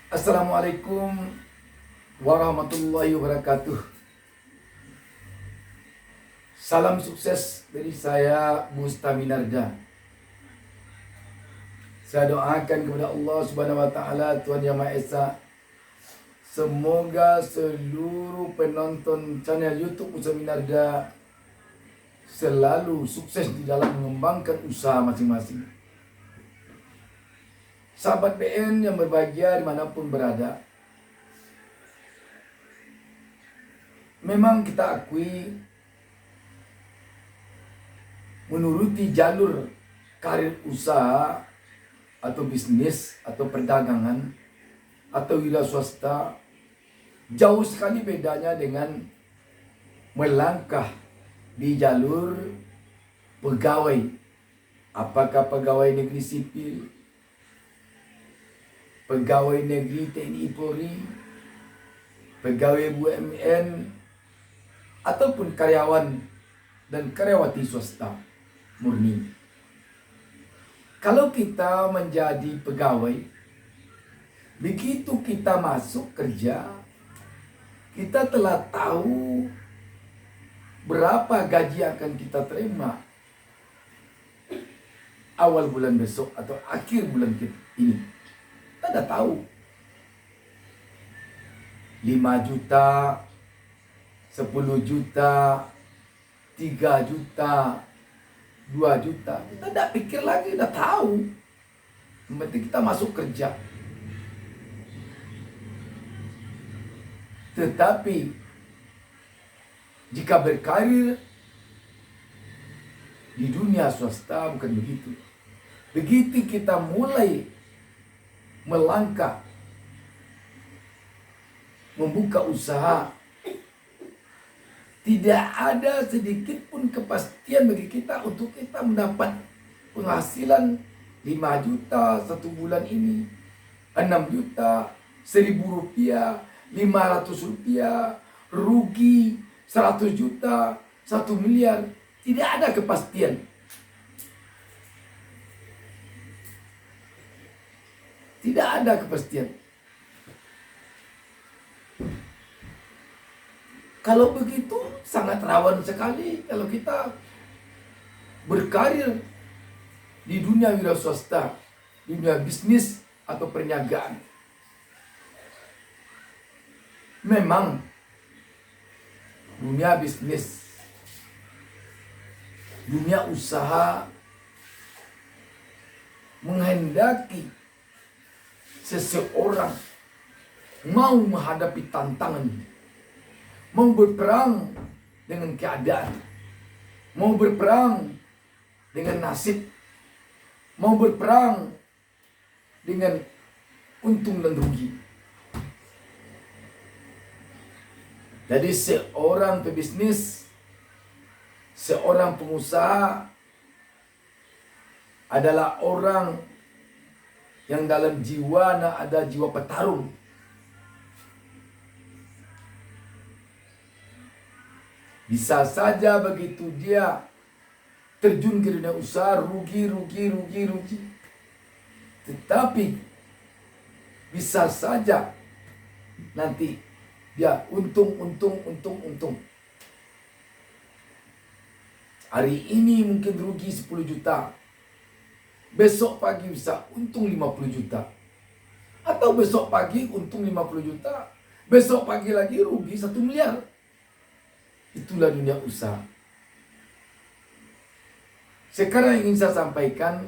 Assalamualaikum warahmatullahi wabarakatuh. Salam sukses dari saya Mustaminarja. Saya doakan kepada Allah Subhanahu wa taala, Tuhan Yang Maha Esa, semoga seluruh penonton channel YouTube Mustaminarja selalu sukses di dalam mengembangkan usaha masing-masing. Sahabat BN yang berbahagia dimanapun berada, memang kita akui menuruti jalur karir usaha atau bisnis atau perdagangan atau wira swasta jauh sekali bedanya dengan melangkah di jalur pegawai, apakah pegawai negeri sipil, pegawai negeri TNI Polri, pegawai BUMN, ataupun karyawan dan karyawati swasta murni. Kalau kita menjadi pegawai, begitu kita masuk kerja, kita telah tahu berapa gaji akan kita terima awal bulan besok atau akhir bulan ini. Kita dah tahu 5 juta, 10 juta, 3 juta, 2 juta. Kita tak pikir lagi, dah tahu. Yang penting kita masuk kerja. Tetapi jika berkarir di dunia swasta bukan begitu. Begitu kita mulai melangkah membuka usaha, tidak ada sedikit pun kepastian bagi kita untuk kita mendapat penghasilan 5 juta satu bulan ini, 6 juta, 1.000 rupiah, 500 rupiah, rugi 100 juta, 1 miliar. Tidak ada kepastian. Tidak ada kepastian. Kalau begitu sangat rawan sekali kalau kita berkarir di dunia wira swasta, dunia bisnis atau perniagaan. Memang dunia bisnis, dunia usaha menghendaki seseorang mau menghadapi tantangan, mau berperang dengan keadaan, mau berperang dengan nasib, mau berperang dengan untung dan rugi. Jadi seorang pebisnis, seorang pengusaha adalah orang yang dalam jiwanya ada jiwa petarung. Bisa saja begitu dia terjun ke dunia usaha rugi. Tetapi bisa saja nanti dia untung. Hari ini mungkin rugi 10 juta. Besok pagi bisa untung 50 juta. Atau besok pagi untung 50 juta. Besok pagi lagi rugi 1 miliar. Itulah dunia usaha. Sekarang ingin saya sampaikan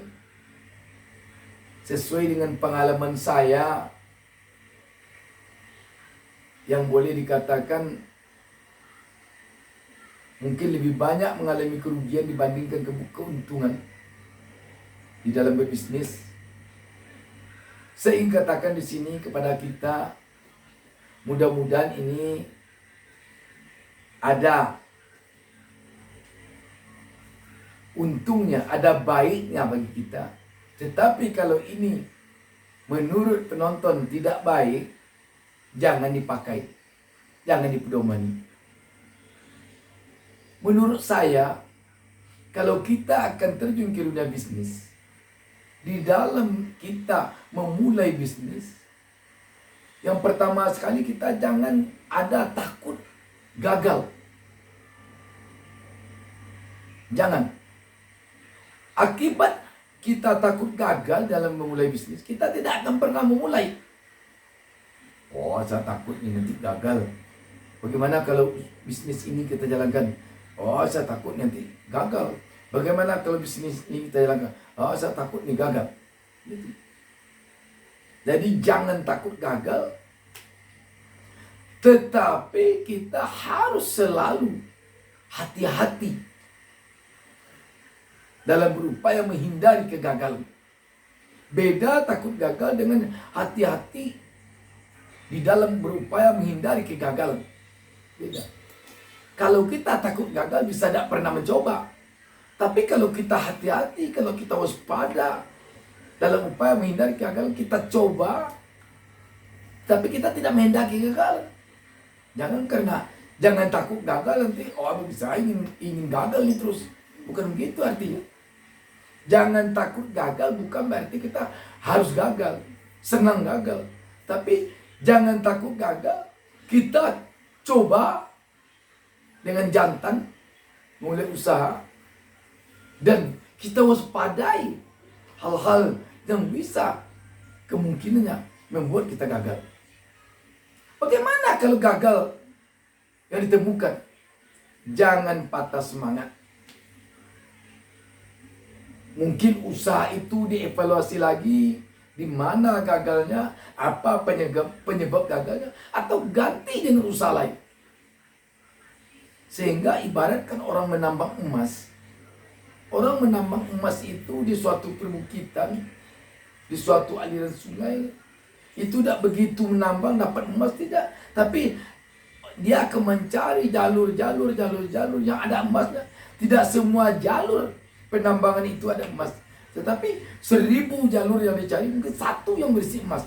sesuai dengan pengalaman saya yang boleh dikatakan mungkin lebih banyak mengalami kerugian dibandingkan keuntungan di dalam berbisnis. Saya ingin katakan di sini kepada kita, mudah-mudahan ini ada untungnya, ada baiknya bagi kita. Tetapi kalau ini menurut penonton tidak baik, jangan dipakai, jangan dipedomani. Menurut saya, kalau kita akan terjun ke dunia bisnis, di dalam kita memulai bisnis, Yang pertama sekali, kita jangan ada takut gagal. Jangan. Akibat kita takut gagal dalam memulai bisnis, kita tidak akan pernah memulai. Oh, saya takut ini nanti gagal. Bagaimana kalau bisnis ini kita jalankan? Oh, saya takut nanti gagal. Bagaimana kalau bisnis ini kita jalankan? Oh, saya takut nih gagal. Gitu. Jadi jangan takut gagal. Tetapi kita harus selalu hati-hati dalam berupaya menghindari kegagalan. Beda takut gagal dengan hati-hati di dalam berupaya menghindari kegagalan. Beda. Kalau kita takut gagal, bisa tidak pernah mencoba. Tapi kalau kita hati-hati, kalau kita waspada dalam upaya menghindari kegagalan, kita coba, tapi kita tidak menghindari kegagalan. Jangan takut gagal nanti, oh bisa ingin gagal nih terus. Bukan begitu artinya. Jangan takut gagal bukan berarti kita harus gagal, senang gagal. Tapi jangan takut gagal, kita coba dengan jantan mulai usaha, dan kita waspadai hal-hal yang bisa kemungkinannya membuat kita gagal. Bagaimana kalau gagal yang ditemukan? Jangan patah semangat. Mungkin usaha itu dievaluasi lagi, di mana gagalnya, apa penyebab gagalnya, atau ganti dengan usaha lain. Sehingga ibaratkan orang menambang emas. Orang menambang emas itu di suatu perbukitan, di suatu aliran sungai, itu tidak begitu menambang dapat emas, tidak. Tapi dia akan mencari jalur-jalur yang ada emasnya. Tidak semua jalur penambangan itu ada emas. Tetapi 1000 jalur yang dicari, mungkin satu yang berisi emas.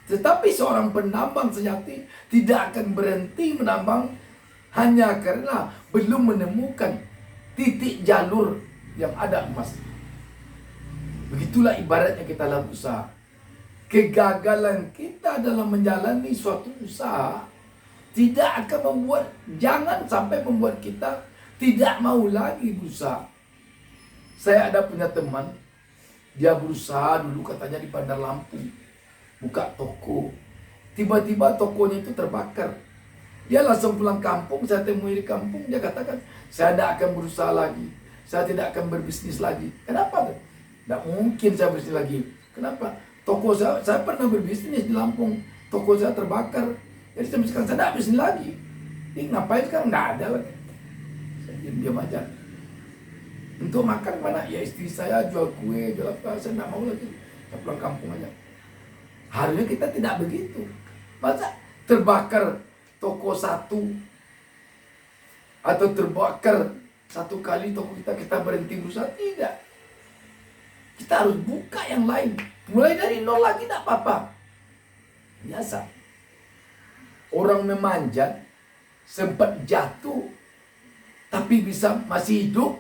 Tetapi seorang penambang sejati tidak akan berhenti menambang hanya karena belum menemukan titik jalur yang ada emas. Begitulah ibaratnya kita dalam usaha. Kegagalan kita dalam menjalani suatu usaha jangan sampai membuat kita tidak mau lagi berusaha. Saya ada punya teman, dia berusaha dulu katanya di Bandar Lampung, buka toko. Tiba-tiba tokonya itu terbakar. Dia langsung pulang kampung, saya temui di kampung, dia katakan, saya tidak akan berusaha lagi, saya tidak akan berbisnis lagi. Kenapa? Tidak mungkin saya berbisnis lagi. Kenapa? Toko saya pernah berbisnis di Lampung, toko saya terbakar. Jadi sampai sekarang saya tidak bisnis lagi. Ini ngapain sekarang? Tidak ada lagi. Saya diam aja. Untuk makan mana? Ya istri saya jual kue, jual apa, saya tidak mau lagi. Saya pulang kampung aja. Harusnya kita tidak begitu. Masa terbakar toko satu, atau terbakar satu kali toko kita berhenti berusaha? Tidak. Kita harus buka yang lain. Mulai dari nol lagi tidak apa-apa. Biasa. Orang memanjat, sempat jatuh, tapi masih hidup,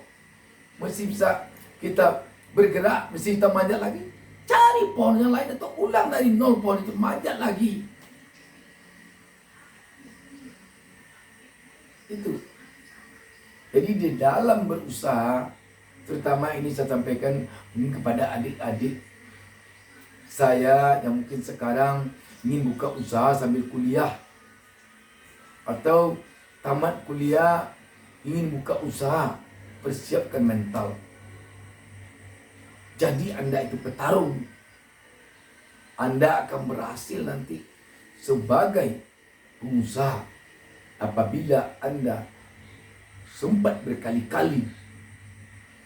masih bisa kita bergerak, masih kita manjat lagi. Cari pohon yang lain atau ulang dari nol pohon itu, manjat lagi. Itu. Jadi di dalam berusaha, terutama ini saya sampaikan mungkin kepada adik-adik saya yang mungkin sekarang ingin buka usaha sambil kuliah, atau tamat kuliah ingin buka usaha, persiapkan mental. Jadi Anda itu petarung. Anda akan berhasil nanti sebagai pengusaha apabila Anda sempat berkali-kali,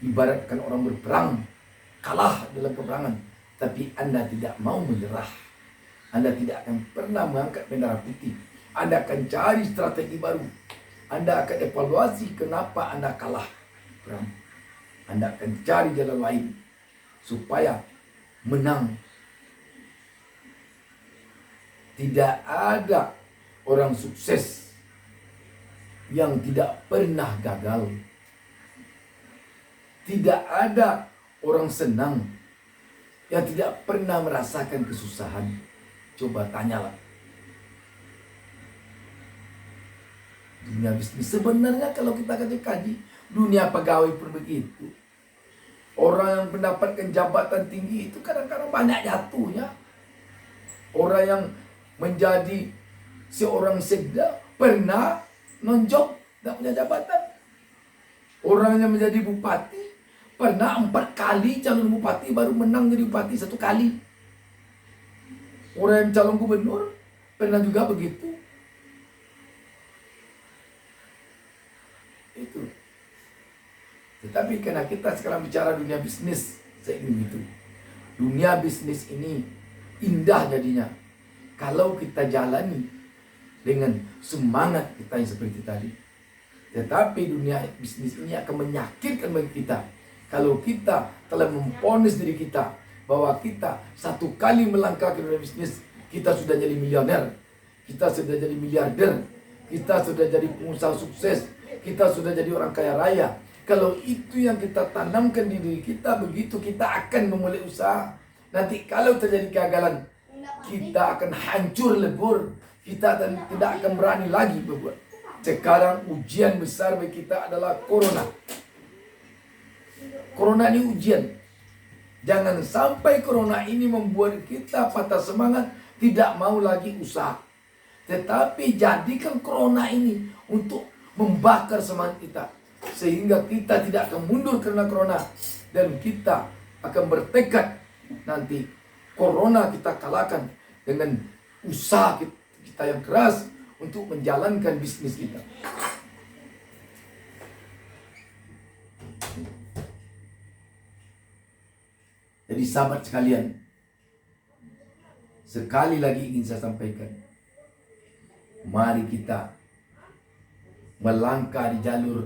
ibaratkan orang berperang, kalah dalam peperangan, tapi Anda tidak mau menyerah. Anda tidak akan pernah mengangkat bendera putih. Anda akan cari strategi baru. Anda akan evaluasi kenapa Anda kalah perang. Anda akan cari jalan lain supaya menang. Tidak ada orang sukses yang tidak pernah gagal. Tidak ada orang senang yang tidak pernah merasakan kesusahan. Coba tanyalah Dunia bisnis sebenarnya kalau kita kaji, dunia pegawai pun begitu. Orang yang mendapatkan jabatan tinggi itu kadang-kadang banyak jatuhnya. Orang yang menjadi seorang sekda pernah nonjok tak punya jabatan. Orang yang menjadi bupati pernah 4 kali calon bupati baru menang jadi bupati 1 kali. Orang yang calon gubernur pernah juga begitu. Itu. Tetapi karena kita sekarang bicara dunia bisnis, saya ingin begitu. Dunia bisnis ini indah jadinya kalau kita jalani dengan semangat kita yang seperti tadi. Tetapi dunia bisnis ini akan menyakitkan bagi kita kalau kita telah memponis diri kita bahwa kita 1 kali melangkah ke dunia bisnis, kita sudah jadi miliuner, kita sudah jadi miliarder, kita sudah jadi pengusaha sukses, kita sudah jadi orang kaya raya. Kalau itu yang kita tanamkan di diri kita, begitu kita akan memulai usaha. Nanti kalau terjadi kegagalan, kita akan hancur lebur. Kita tidak akan berani lagi berbuat. Sekarang ujian besar bagi kita adalah corona. Corona ini ujian. Jangan sampai corona ini membuat kita patah semangat, tidak mau lagi usaha. Tetapi jadikan corona ini untuk membakar semangat kita. Sehingga kita tidak akan mundur karena corona. Dan kita akan bertekad nanti corona kita kalahkan dengan usaha kita yang keras untuk menjalankan bisnis kita. Jadi sahabat sekalian, sekali lagi ingin saya sampaikan, mari kita melangkah di jalur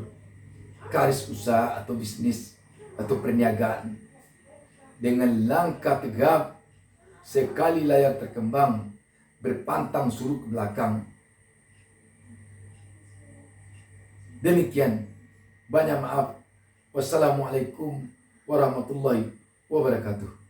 karis usaha atau bisnis atau perniagaan dengan langkah tegap, sekali layar terkembang, berpantang surut ke belakang. Demikian, banyak maaf. Wassalamualaikum warahmatullahi wabarakatuh.